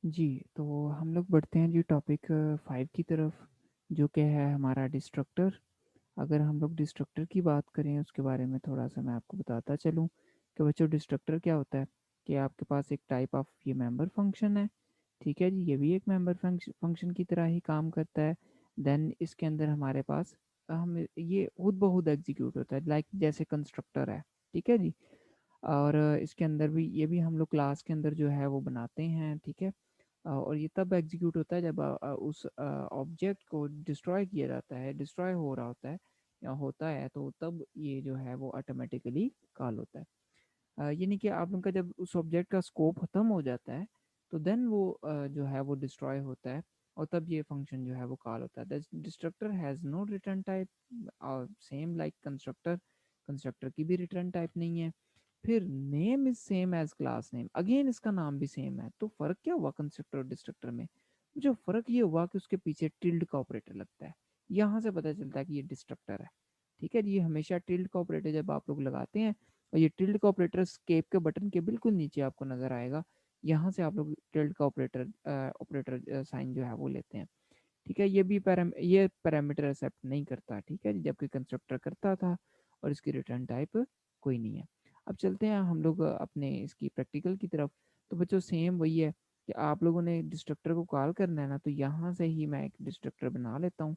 जी, तो हम लोग बढ़ते हैं जी टॉपिक 5 की तरफ, जो कि है हमारा डिस्ट्रक्टर। अगर हम लोग डिस्ट्रक्टर की बात करें उसके बारे में थोड़ा-सा मैं आपको बताता चलूँ कि बच्चों डिस्ट्रक्टर क्या होता है, कि आपके पास एक टाइप ऑफ ये मेंबर फंक्शन है, ठीक है जी? ये भी एक मेंबर फंक्शन की तरह ही काम करता है। देन इसके अंदर हमारे पास हम ये खुद ब खुद एग्ज़ीक्यूट होता है, लाइक जैसे कंस्ट्रक्टर है, ठीक है जी? और इसके अंदर भी ये भी हम लोग क्लास के अंदर जो है वो बनाते हैं, ठीक है। और ये तब एग्जीक्यूट होता है जब उस ऑब्जेक्ट को डिस्ट्रॉय किया जाता है, डिस्ट्रॉय हो रहा होता है या होता है, तो तब ये जो है वो ऑटोमेटिकली कॉल होता है। यानी कि आप उनका जब उस ऑब्जेक्ट का स्कोप खत्म हो जाता है तो देन वो जो है वो डिस्ट्रॉय होता है, और तब ये फंक्शन जो है वो कॉल होता है। Destructor has no return type, same like constructor, constructor की भी रिटर्न टाइप नहीं है। फिर name is same as class name, again इसका नाम भी सेम है। तो फर्क क्या हुआ कंस्ट्रक्टर और डिस्ट्रक्टर में? जो फर्क ये हुआ कि उसके पीछे टिल्ड का ऑपरेटर लगता है, यहाँ से पता चलता है कि ये डिस्ट्रक्टर है, ठीक है जी। ये हमेशा टिल्ड का ऑपरेटर जब आप लोग लगाते हैं, और ये टिल्ड का ऑपरेटर स्केप के बटन के बिल्कुल नीचे आपको नजर आएगा, यहाँ से आप लोग टिल्ड का ऑपरेटर ऑपरेटर साइन जो है वो लेते हैं, ठीक है। ये पैरामीटर एक्सेप्ट नहीं करता, ठीक है, जबकि कंस्ट्रक्टर करता था, और इसकी रिटर्न टाइप कोई नहीं है। अब चलते हैं हम लोग अपने इसकी प्रैक्टिकल की तरफ। तो बच्चों सेम वही है कि आप लोगों ने डिस्ट्रक्टर को कॉल करना है ना, तो यहाँ से ही मैं एक डिस्ट्रक्टर बना लेता हूँ,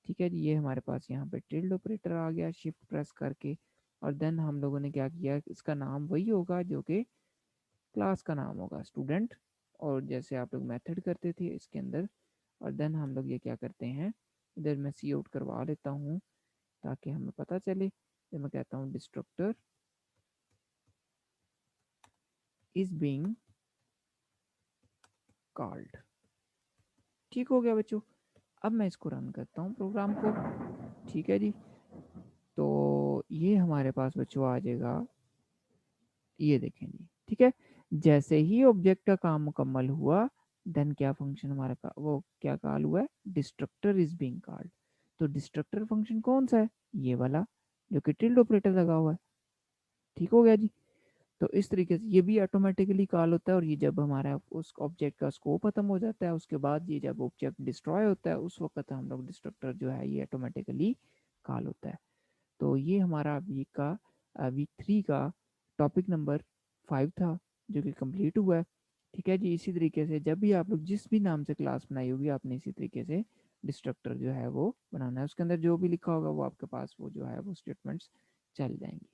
ठीक है जी। ये हमारे पास यहाँ पे टिल्ड ऑपरेटर आ गया शिफ्ट प्रेस करके, और देन हम लोगों ने क्या किया, इसका नाम वही होगा जो कि क्लास का नाम होगा, स्टूडेंट, और जैसे आप लोग मेथड करते थे इसके अंदर। और देन हम लोग ये क्या करते हैं, इधर मैं सी आउट करवा लेता हूँ ताकि हमें पता चले। जब मैं कहता हूँ डिस्ट्रक्टर इज बीइंग कॉल्ड, ठीक हो गया बच्चों। अब मैं इसको रन करता हूँ प्रोग्राम को, ठीक है जी। तो ये हमारे पास बच्चों आ जाएगा, ये देखें जी, ठीक है। जैसे ही ऑब्जेक्ट का काम मुकम्मल हुआ, देन क्या फंक्शन हमारा का वो क्या कॉल हुआ है, डिस्ट्रक्टर इज बीइंग कॉल्ड। तो डिस्ट्रक्टर फंक्शन कौन सा है, ये वाला जो कि टिल्ड ऑपरेटर लगा हुआ है, ठीक हो गया जी। तो इस तरीके से ये भी ऑटोमेटिकली कॉल होता है, और ये जब हमारा उस ऑब्जेक्ट का स्कोप खत्म हो जाता है, उसके बाद ये जब ऑब्जेक्ट डिस्ट्रॉय होता है, उस वक्त हम लोग डिस्ट्रक्टर जो है ये ऑटोमेटिकली कॉल होता है। तो ये हमारा वीक 3 का टॉपिक नंबर 5 था, जो कि कंप्लीट हुआ है, ठीक है जी। इसी तरीके से जब भी आप लोग जिस भी नाम से क्लास बनाई होगी, आपने इसी तरीके से डिस्ट्रक्टर जो है वो बनाना है, उसके अंदर जो भी लिखा होगा वो आपके पास वो जो है वो स्टेटमेंट्स चल जाएंगी।